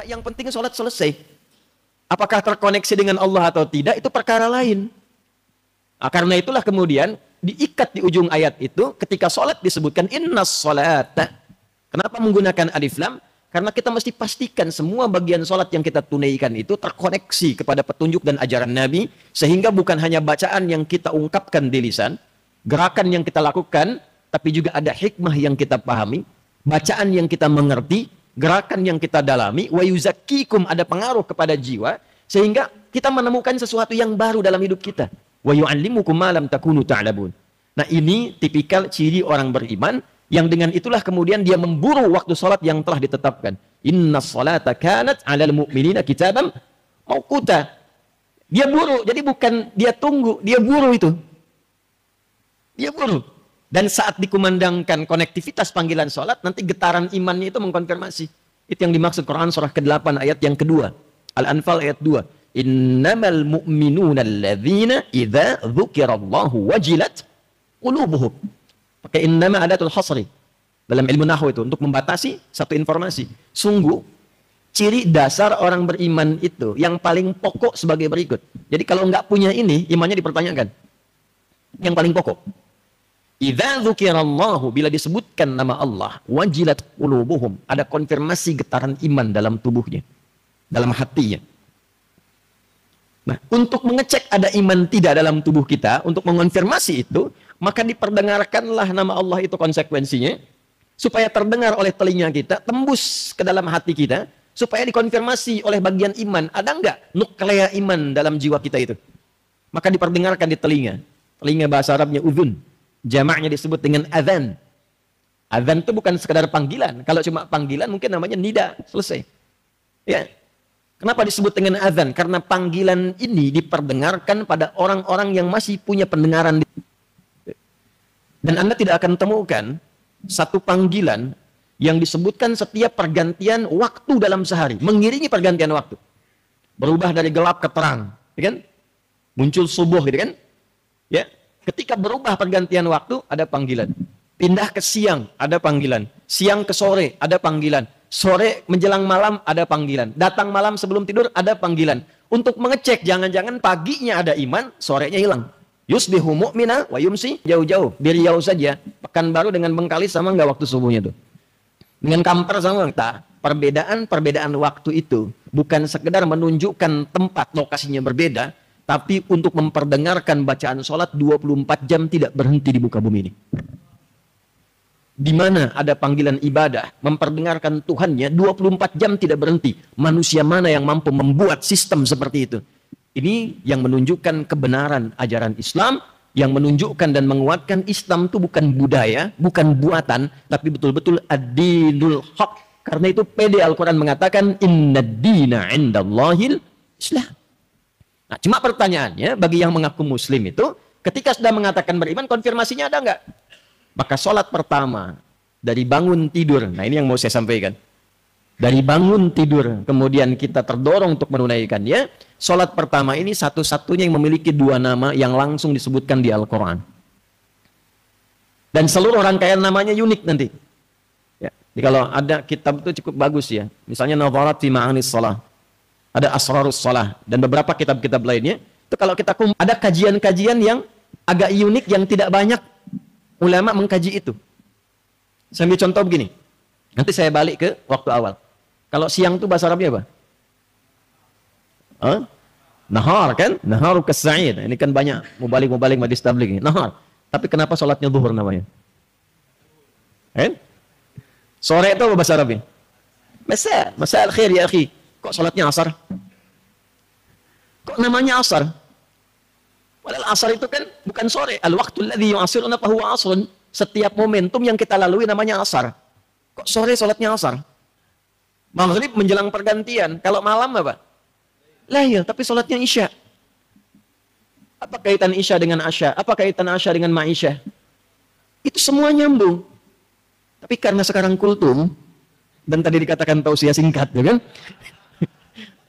Yang penting sholat selesai. Apakah terkoneksi dengan Allah atau tidak, itu perkara lain. Nah, karena itulah kemudian diikat di ujung ayat itu ketika sholat disebutkan innas sholata. Kenapa menggunakan alif lam? Karena kita mesti pastikan semua bagian sholat yang kita tunaikan itu terkoneksi kepada petunjuk dan ajaran Nabi, sehingga bukan hanya bacaan yang kita ungkapkan di lisan, gerakan yang kita lakukan, tapi juga ada hikmah yang kita pahami, bacaan yang kita mengerti, gerakan yang kita dalami, wa yuzakkikum, ada pengaruh kepada jiwa, sehingga kita menemukan sesuatu yang baru dalam hidup kita. Wa yu'allimukum ma lam takunu ta'lamun. Nah, ini tipikal ciri orang beriman, yang dengan itulah kemudian dia memburu waktu sholat yang telah ditetapkan. Inna sholata kanat 'alal mu'minina kitaban mauquta. Dia buru, jadi bukan dia tunggu, dia buru itu. Dia buru. Dan saat dikumandangkan konektivitas panggilan sholat, nanti getaran imannya itu mengkonfirmasi. Itu yang dimaksud Quran surah ke-8 ayat yang kedua. Al-Anfal ayat 2. Innamal mu'minuna alladzina idza dzukirallahu wajilat qulubuhum. Pakai innama adatul hasri dalam ilmu nahwu itu untuk membatasi satu informasi. Sungguh ciri dasar orang beriman itu yang paling pokok sebagai berikut. Jadi kalau nggak punya ini, imannya dipertanyakan. Yang paling pokok. Idza dzukirallahu, bila disebutkan nama Allah, wajilat qulubuhum, ada konfirmasi getaran iman dalam tubuhnya, dalam hatinya. Nah, untuk mengecek ada iman tidak dalam tubuh kita, untuk mengonfirmasi itu, maka diperdengarkanlah nama Allah itu konsekuensinya, supaya terdengar oleh telinga kita, tembus ke dalam hati kita, supaya dikonfirmasi oleh bagian iman, ada enggak nuklea iman dalam jiwa kita itu. Maka diperdengarkan di telinga. Telinga bahasa Arabnya udhun, jamaknya disebut dengan adzan. Adzan itu bukan sekadar panggilan. Kalau cuma panggilan mungkin namanya nida, selesai. Ya. Kenapa disebut dengan adzan? Karena panggilan ini diperdengarkan pada orang-orang yang masih punya pendengaran. Dan Anda tidak akan temukan satu panggilan yang disebutkan setiap pergantian waktu dalam sehari, mengiringi pergantian waktu. Berubah dari gelap ke terang, ya kan? Muncul subuh, gitu kan? Ya, ketika berubah pergantian waktu ada panggilan. Pindah ke siang ada panggilan. Siang ke sore ada panggilan. Sore menjelang malam ada panggilan. Datang malam sebelum tidur ada panggilan. Untuk mengecek jangan-jangan paginya ada iman, sorenya hilang. Yusbihu mu'mina wa yumsi, jauh-jauh. Di Riau saja, Pekanbaru dengan Bengkalis sama enggak waktu subuhnya tuh? Dengan Kampar sama enggak? Perbedaan waktu itu bukan sekedar menunjukkan tempat lokasinya berbeda, tapi untuk memperdengarkan bacaan sholat 24 jam tidak berhenti di muka bumi ini. Di mana ada panggilan ibadah, memperdengarkan Tuhannya 24 jam tidak berhenti. Manusia mana yang mampu membuat sistem seperti itu? Ini yang menunjukkan kebenaran ajaran Islam, yang menunjukkan dan menguatkan Islam itu bukan budaya, bukan buatan, tapi betul-betul ad-dinul haq. Karena itu PD Al-Quran mengatakan inna dina indallahil Islam. Nah, cuma pertanyaannya bagi yang mengaku muslim itu, ketika sudah mengatakan beriman, konfirmasinya ada enggak? Maka sholat pertama dari bangun tidur, nah ini yang mau saya sampaikan. Dari bangun tidur, kemudian kita terdorong untuk menunaikannya. Sholat pertama ini satu-satunya yang memiliki dua nama yang langsung disebutkan di Al-Quran. Dan seluruh rangkaian namanya unik nanti. Ya, jadi kalau ada kitab itu cukup bagus ya. Misalnya Nadharat fi Ma'anis Shalah. Ada Asrarus Shalah. Dan beberapa kitab-kitab lainnya. Itu kalau kita ada kajian-kajian yang agak unik yang tidak banyak ulama mengkaji itu. Saya ambil contoh begini. Nanti saya balik ke waktu awal. Kalau siang itu bahasa Arabnya apa? Nahar kan? Naharu kas-sa'id. Ini kan banyak mubalik majlis tabligh. Nahar. Tapi kenapa sholatnya zuhur namanya? Sore itu apa bahasa Arabnya? Masa al-khair ya akhi. Kok sholatnya asar? Kok namanya asar? Padahal asar itu kan bukan sore. Al-waqtul ladzi yu'asiruna fa huwa asrun. Setiap momentum yang kita lalui namanya asar. Kok sore sholatnya asar? Maghrib menjelang pergantian. Kalau malam apa? Lail, tapi sholatnya isya. Apa kaitan isya dengan asya? Apa kaitan asya dengan ma'isya? Itu semua nyambung. Tapi karena sekarang kultum, dan tadi dikatakan tausiah singkat, ya kan?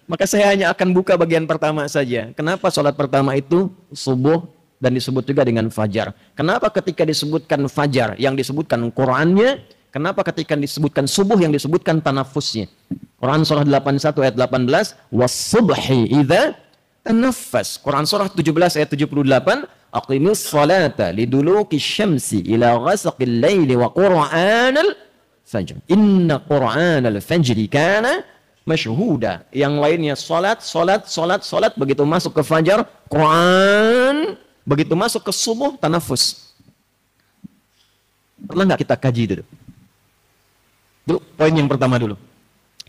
Maka saya hanya akan buka bagian pertama saja. Kenapa sholat pertama itu subuh dan disebut juga dengan fajar? Kenapa ketika disebutkan fajar, yang disebutkan Qur'annya, Kenapa ketika disebutkan subuh yang disebutkan tanafusnya? Quran surah 81 ayat 18, was-subhi idza tanaffas. Quran surah 17 ayat 78, aqimis salata liduluki syamsi ila ghasaqil laili wa qur'anal fajr. Inna qur'anal fajri kana masyhuda. Yang lainnya salat, begitu masuk ke fajar Quran, begitu masuk ke subuh tanafus. Pernah nggak kita kaji dulu? Dulu poin yang pertama dulu.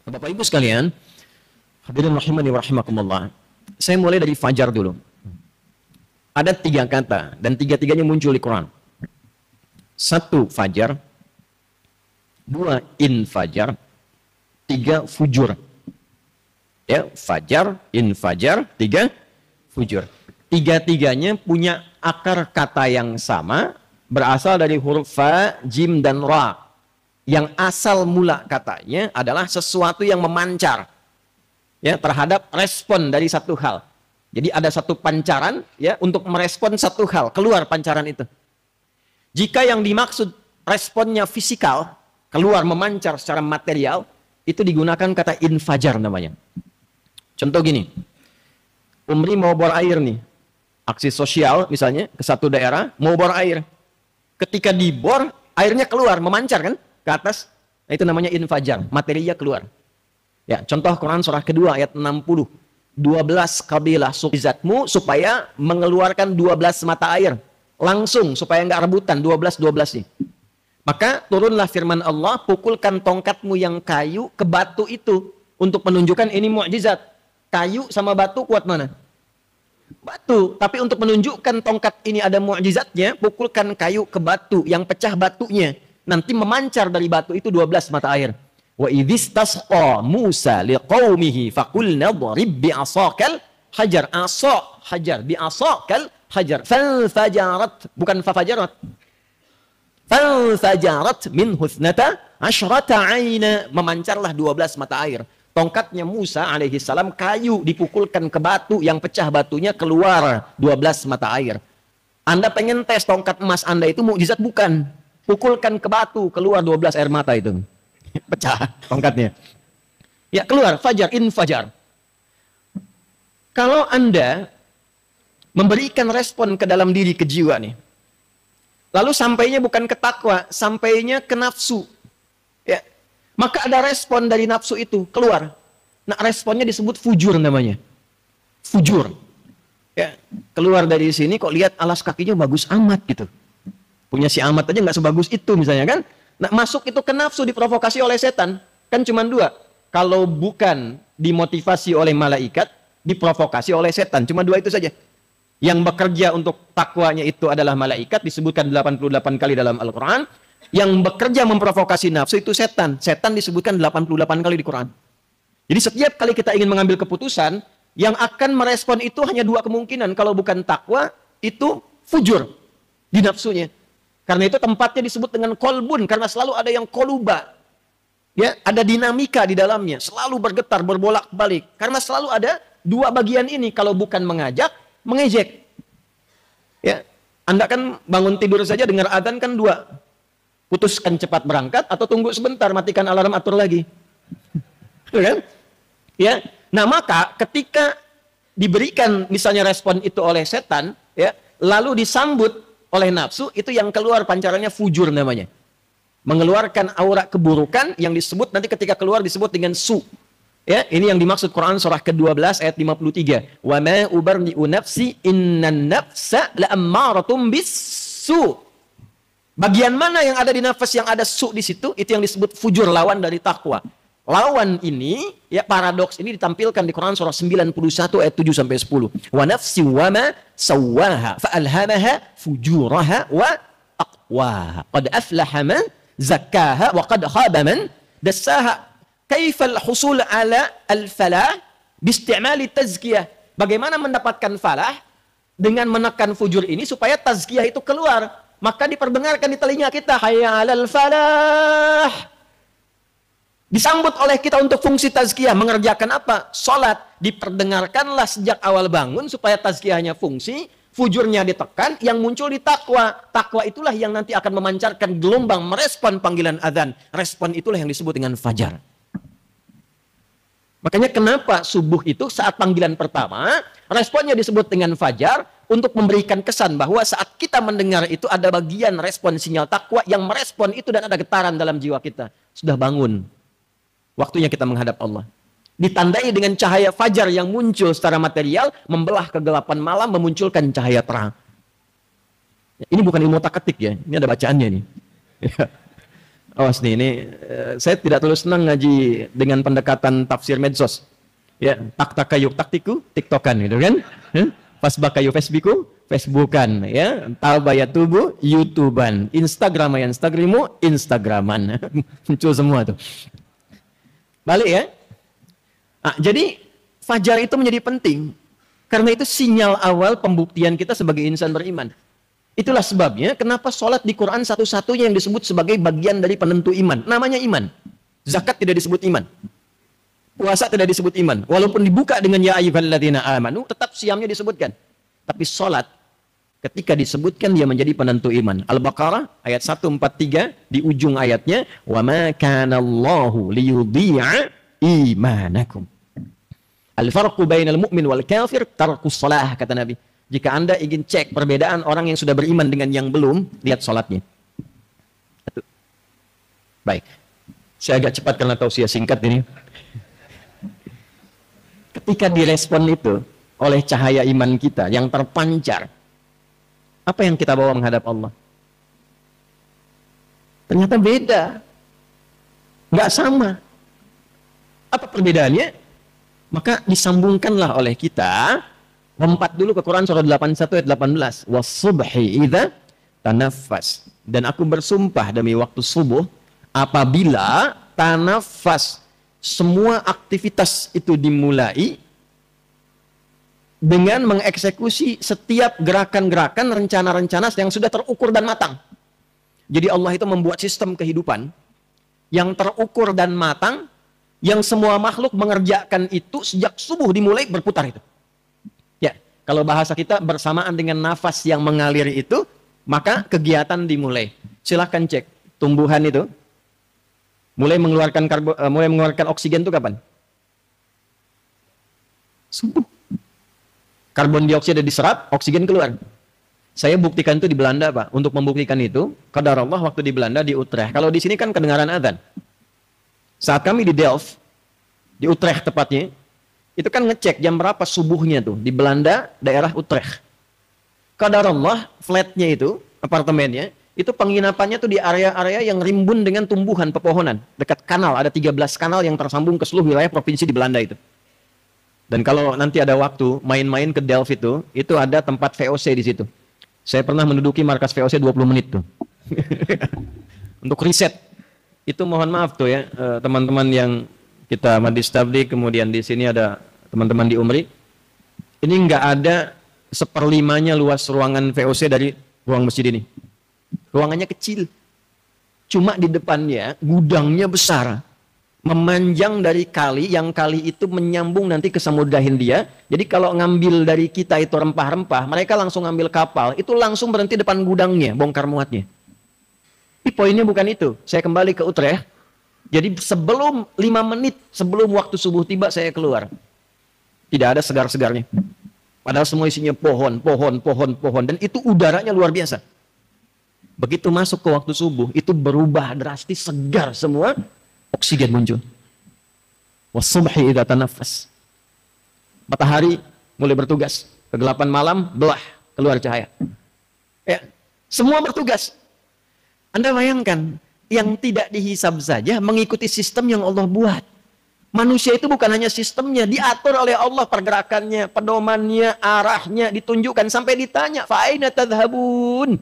Bapak Ibu sekalian, hadirin rahimani wa rahimakumullah. Saya mulai dari fajar dulu. Ada 3 kata dan 3-tiganya muncul di Quran. 1 fajar, 2 infajar, 3 fujur. Ya, fajar, infajar, 3 fujur. 3-tiganya punya akar kata yang sama, berasal dari huruf fa, jim, dan ra. Yang asal mula katanya adalah sesuatu yang memancar, ya, terhadap respon dari satu hal. Jadi ada satu pancaran, ya, untuk merespon satu hal, keluar pancaran itu. Jika yang dimaksud responnya fisikal, keluar memancar secara material, itu digunakan kata infajar namanya. Contoh gini, Umri mau bor air nih, aksi sosial misalnya ke satu daerah, mau bor air. Ketika dibor, airnya keluar, memancar kan ke atas. Nah, itu namanya infajar, materinya keluar. Ya, contoh Quran surah kedua ayat 60. 12 kabilah suku supaya mengeluarkan 12 mata air. Langsung supaya nggak rebutan 12 nih. Maka turunlah firman Allah, pukulkan tongkatmu yang kayu ke batu itu untuk menunjukkan ini mukjizat. Kayu sama batu kuat mana? Batu. Tapi untuk menunjukkan tongkat ini ada mukjizatnya, pukulkan kayu ke batu yang pecah batunya. Nanti memancar dari batu itu 12 mata air. Wa idhistasqa Musa liqaumihi faqulna dhrib bi'asakal hajar. Asa hajar, bi'asakal hajar. Fanfajarat, bukan fafajarat. Fanfajarat min husnata asyrata aina, memancarlah 12 mata air. Tongkatnya Musa alaihi salam kayu dipukulkan ke batu, yang pecah batunya keluar 12 mata air. Anda pengen tes tongkat emas Anda itu mukjizat bukan? Pukulkan ke batu, keluar 12 air mata itu. Pecah tongkatnya. Ya, keluar fajar, infajar. Kalau Anda memberikan respon ke dalam diri, ke jiwa nih, lalu sampainya bukan ke takwa, sampainya ke nafsu, ya, maka ada respon dari nafsu itu keluar. Nah, responnya disebut fujur namanya. Fujur. Ya, keluar dari sini kok lihat alas kakinya bagus amat gitu. Punya si amat aja nggak sebagus itu misalnya kan. Nah, masuk itu ke nafsu, diprovokasi oleh setan. Kan cuma 2. Kalau bukan dimotivasi oleh malaikat, diprovokasi oleh setan. Cuma 2 itu saja. Yang bekerja untuk takwanya itu adalah malaikat, disebutkan 88 kali dalam Al-Quran. Yang bekerja memprovokasi nafsu itu setan. Setan disebutkan 88 kali di Quran. Jadi setiap kali kita ingin mengambil keputusan, yang akan merespon itu hanya 2 kemungkinan. Kalau bukan takwa, itu fujur di nafsunya. Karena itu tempatnya disebut dengan kolbun, karena selalu ada yang koluba. Ya, ada dinamika di dalamnya, selalu bergetar, berbolak-balik. Karena selalu ada 2 bagian ini, kalau bukan mengajak, mengejek. Ya, Anda kan bangun tidur saja dengar adzan kan 2. Putuskan cepat berangkat atau tunggu sebentar, matikan alarm, atur lagi. Kan? Ya. Nah, maka ketika diberikan misalnya respon itu oleh setan, ya, lalu disambut oleh nafsu, itu yang keluar pancarannya fujur namanya. Mengeluarkan aura keburukan yang disebut nanti ketika keluar disebut dengan su. Ya, ini yang dimaksud Quran surah ke-12 ayat 53. Wa ma ubarni'u nafsi innan nafsa la'ammaratum bis-su. Bagian mana yang ada di nafas yang ada su di situ, itu yang disebut fujur, lawan dari takwa. Lawan ini, ya, paradoks ini ditampilkan di Quran surah 91 ayat 7 sampai 10. Wa nafsi wa ma sawwaha fa alhamaha fujuraha wa taqwaha. Qad aflaha man zakkaha wa qad khaba man dassaha. Kaifa al-husul ala al-falah bi isti'mal tazkiyah. Bagaimana mendapatkan falah dengan menekan fujur ini supaya tazkiyah itu keluar? Maka diperdengarkan di telinga kita, hayya 'alal falah. Disambut oleh kita untuk fungsi tazkiyah. Mengerjakan apa? Salat. Diperdengarkanlah sejak awal bangun supaya tazkiyahnya fungsi. Fujurnya ditekan, yang muncul di takwa. Takwa itulah yang nanti akan memancarkan gelombang merespon panggilan adzan. Respon itulah yang disebut dengan fajar. Makanya kenapa subuh itu saat panggilan pertama, responnya disebut dengan fajar untuk memberikan kesan bahwa saat kita mendengar itu ada bagian respon sinyal takwa yang merespon itu dan ada getaran dalam jiwa kita. Sudah bangun. Waktunya kita menghadap Allah. Ditandai dengan cahaya fajar yang muncul secara material, membelah kegelapan malam, memunculkan cahaya terang. Ini bukan ilmu tak-ketik ya, ini ada bacaannya nih. Awas nih, ini saya tidak terlalu senang ngaji dengan pendekatan tafsir medsos. Ya, tak-takayuk taktiku, tiktokan gitu kan. Fasbakayu Facebooku, Facebookan, ya. Talbaya tubuh, YouTubean. Instagramayan, Instagrimu, Instagraman. Muncul semua tuh. Balik ya. Nah, jadi fajar itu menjadi penting karena itu sinyal awal pembuktian kita sebagai insan beriman. Itulah sebabnya kenapa sholat di Quran satu-satunya yang disebut sebagai bagian dari penentu iman. Namanya iman. Zakat tidak disebut iman. Puasa tidak disebut iman. Walaupun dibuka dengan ya ayyuhalladzina amanu, tetap siamnya disebutkan. Tapi sholat ketika disebutkan dia menjadi penentu iman. Al-Baqarah ayat 143 di ujung ayatnya, wa ma kana Allahu liyudhi'a imanakum. Al-farqu bainal mu'min wal kafir tarkus shalah, kata Nabi. Jika Anda ingin cek perbedaan orang yang sudah beriman dengan yang belum, lihat salatnya. Baik. Saya agak cepat karena tausiah singkat ini. Ketika direspon itu oleh cahaya iman kita yang terpancar, apa yang kita bawa menghadap Allah? Ternyata beda. Nggak sama. Apa perbedaannya? Maka disambungkanlah oleh kita, lompat dulu ke Quran surah 81 ayat 18. Was-subhi idza tanaffas. Dan aku bersumpah demi waktu subuh, apabila tanaffas, semua aktivitas itu dimulai dengan mengeksekusi setiap gerakan-gerakan, rencana-rencana yang sudah terukur dan matang. Jadi Allah itu membuat sistem kehidupan yang terukur dan matang, yang semua makhluk mengerjakan itu sejak subuh dimulai berputar itu. Ya, kalau bahasa kita bersamaan dengan nafas yang mengalir itu, maka kegiatan dimulai. Silahkan cek tumbuhan itu mulai mengeluarkan oksigen itu kapan? Subuh. Karbon dioksida diserap, oksigen keluar. Saya buktikan itu di Belanda, Pak. Untuk membuktikan itu, qadarullah waktu di Belanda di Utrecht. Kalau di sini kan kedengaran adzan. Saat kami di Delft, di Utrecht tepatnya, itu kan ngecek jam berapa subuhnya tuh. Di Belanda, daerah Utrecht. Qadarullah, flatnya itu, apartemennya, itu penginapannya tuh di area-area yang rimbun dengan tumbuhan, pepohonan. Dekat kanal, ada 13 kanal yang tersambung ke seluruh wilayah provinsi di Belanda itu. Dan kalau nanti ada waktu, main-main ke Delft itu ada tempat VOC di situ. Saya pernah menduduki markas VOC 20 menit tuh. Untuk riset. Itu mohon maaf tuh ya, teman-teman yang kita Majlis Tabligh, kemudian di sini ada teman-teman di Umri. Ini nggak ada 1/5-nya luas ruangan VOC dari ruang masjid ini. Ruangannya kecil. Cuma di depannya gudangnya besar. Memanjang dari kali, yang kali itu menyambung nanti ke Samudra Hindia. Jadi kalau ngambil dari kita itu rempah-rempah, mereka langsung ngambil kapal, itu langsung berhenti depan gudangnya, bongkar muatnya. Tapi poinnya bukan itu. Saya kembali ke Utrecht. Jadi sebelum 5 menit sebelum waktu subuh tiba saya keluar. Tidak ada segar-segarnya. Padahal semua isinya pohon. Dan itu udaranya luar biasa. Begitu masuk ke waktu subuh, itu berubah drastis, segar semua. Oksigen muncul. Was-subhi idza tanaffas. Matahari mulai bertugas. Kegelapan malam belah, keluar cahaya. Ya, semua bertugas. Anda bayangkan, yang tidak dihisab saja mengikuti sistem yang Allah buat. Manusia itu bukan hanya sistemnya, diatur oleh Allah pergerakannya, pedomannya, arahnya, ditunjukkan sampai ditanya, "Fa aina tadhhabun?"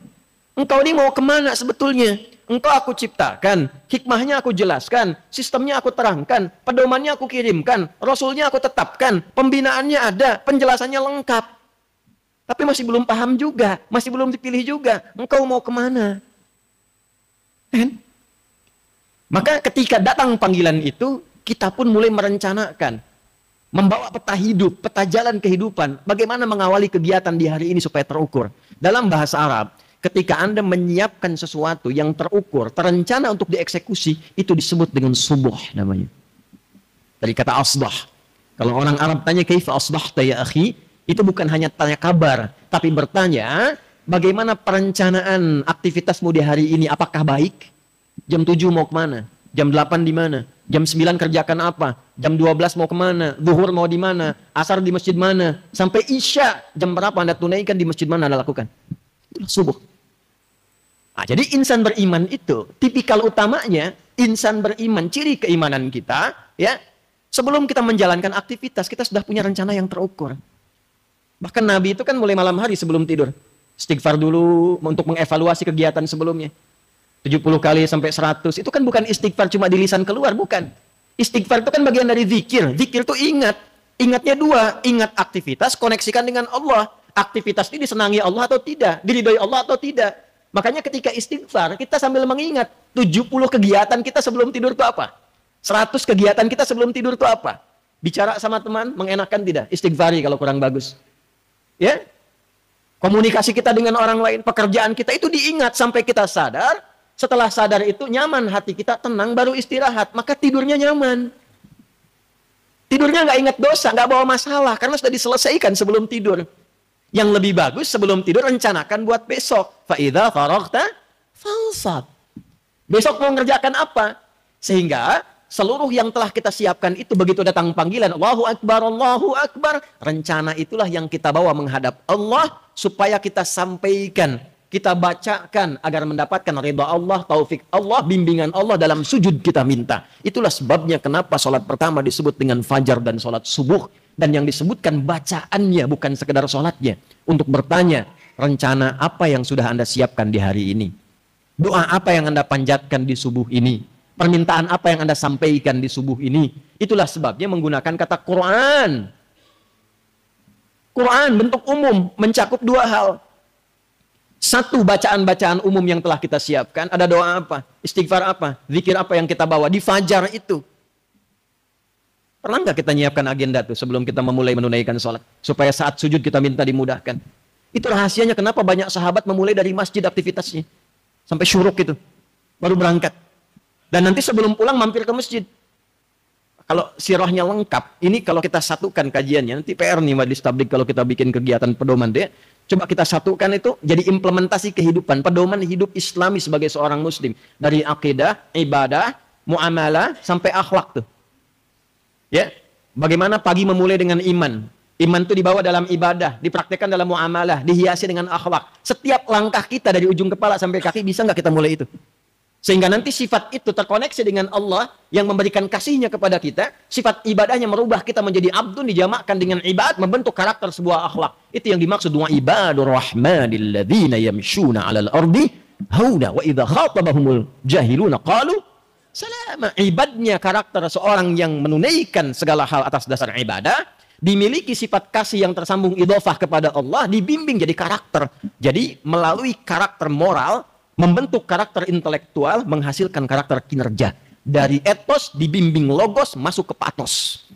Engkau ini mau kemana sebetulnya? Engkau aku ciptakan, hikmahnya aku jelaskan, sistemnya aku terangkan, pedomannya aku kirimkan, rasulnya aku tetapkan, pembinaannya ada, penjelasannya lengkap. Tapi masih belum paham juga, masih belum dipilih juga. Engkau mau kemana? Kan? Maka ketika datang panggilan itu, kita pun mulai merencanakan. Membawa peta hidup, peta jalan kehidupan. Bagaimana mengawali kegiatan di hari ini supaya terukur. Dalam bahasa Arab, ketika Anda menyiapkan sesuatu yang terukur, terencana untuk dieksekusi, itu disebut dengan subuh namanya. Dari kata asbah. Kalau orang Arab tanya, kaifa asbahta ya akhi? Itu bukan hanya tanya kabar, tapi bertanya, bagaimana perencanaan aktivitasmu di hari ini? Apakah baik? Jam 7 mau kemana? Jam 8 di mana? Jam 9 kerjakan apa? Jam 12 mau kemana? Zuhur mau di mana? Asar di masjid mana? Sampai Isya, jam berapa Anda tunaikan, di masjid mana Anda lakukan? Itulah subuh. Nah, jadi insan beriman itu, tipikal utamanya, insan beriman, ciri keimanan kita, ya, sebelum kita menjalankan aktivitas, kita sudah punya rencana yang terukur. Bahkan Nabi itu kan mulai malam hari sebelum tidur. Istighfar dulu untuk mengevaluasi kegiatan sebelumnya. 70 kali sampai 100. Itu kan bukan istighfar cuma di lisan keluar, bukan. Istighfar itu kan bagian dari zikir. Zikir itu ingat. Ingatnya dua. Ingat aktivitas, koneksikan dengan Allah. Aktivitas ini disenangi Allah atau tidak? Diridhoi Allah atau tidak? Makanya ketika istighfar, kita sambil mengingat 70 kegiatan kita sebelum tidur itu apa? 100 kegiatan kita sebelum tidur itu apa? Bicara sama teman, mengenakan tidak? Istighfari kalau kurang bagus. Ya? Komunikasi kita dengan orang lain, pekerjaan kita itu diingat sampai kita sadar. Setelah sadar itu nyaman, hati kita tenang, baru istirahat. Maka tidurnya nyaman. Tidurnya nggak ingat dosa, nggak bawa masalah. Karena sudah diselesaikan sebelum tidur. Yang lebih bagus sebelum tidur rencanakan buat besok. Fa'idha faraghta fansab. Besok mau ngerjakan apa? Sehingga seluruh yang telah kita siapkan itu begitu datang panggilan Allahu Akbar, rencana itulah yang kita bawa menghadap Allah supaya kita sampaikan. Kita bacakan agar mendapatkan ridha Allah, taufik Allah, bimbingan Allah dalam sujud kita minta. Itulah sebabnya kenapa sholat pertama disebut dengan fajar dan sholat subuh. Dan yang disebutkan bacaannya bukan sekedar sholatnya. Untuk bertanya rencana apa yang sudah Anda siapkan di hari ini. Doa apa yang Anda panjatkan di subuh ini. Permintaan apa yang Anda sampaikan di subuh ini. Itulah sebabnya menggunakan kata Quran. Quran bentuk umum mencakup dua hal. Satu, bacaan-bacaan umum yang telah kita siapkan. Ada doa apa? Istighfar apa? Zikir apa yang kita bawa? Di fajar itu. Pernah nggak kita nyiapkan agenda tuh sebelum kita memulai menunaikan sholat? Supaya saat sujud kita minta dimudahkan. Itu rahasianya kenapa banyak sahabat memulai dari masjid aktivitasnya. Sampai syuruk itu. Baru berangkat. Dan nanti sebelum pulang mampir ke masjid. Kalau sirahnya lengkap. Ini kalau kita satukan kajiannya. Nanti PR nih Majelis Tabligh kalau kita bikin kegiatan pedoman deh. Coba kita satukan itu jadi implementasi kehidupan, pedoman hidup Islami sebagai seorang muslim. Dari akidah, ibadah, muamalah, sampai akhlak tuh. Ya, bagaimana pagi memulai dengan iman. Iman itu dibawa dalam ibadah, dipraktekkan dalam muamalah, dihiasi dengan akhlak. Setiap langkah kita dari ujung kepala sampai kaki bisa nggak kita mulai itu? Sehingga nanti sifat itu terkoneksi dengan Allah yang memberikan kasihnya kepada kita. Sifat ibadahnya merubah kita menjadi abdun, dijamakkan dengan ibad, membentuk karakter sebuah akhlak. Itu yang dimaksud wa ibadur rahmanil ladzina yamshuna 'alal ardi hauna wa idza khatabahumul jahiluna qalu salama. Ibadnya karakter seorang yang menunaikan segala hal atas dasar ibadah, dimiliki sifat kasih yang tersambung idhofah kepada Allah, dibimbing jadi karakter. Jadi melalui karakter moral membentuk karakter intelektual, menghasilkan karakter kinerja. Dari etos dibimbing logos masuk ke patos.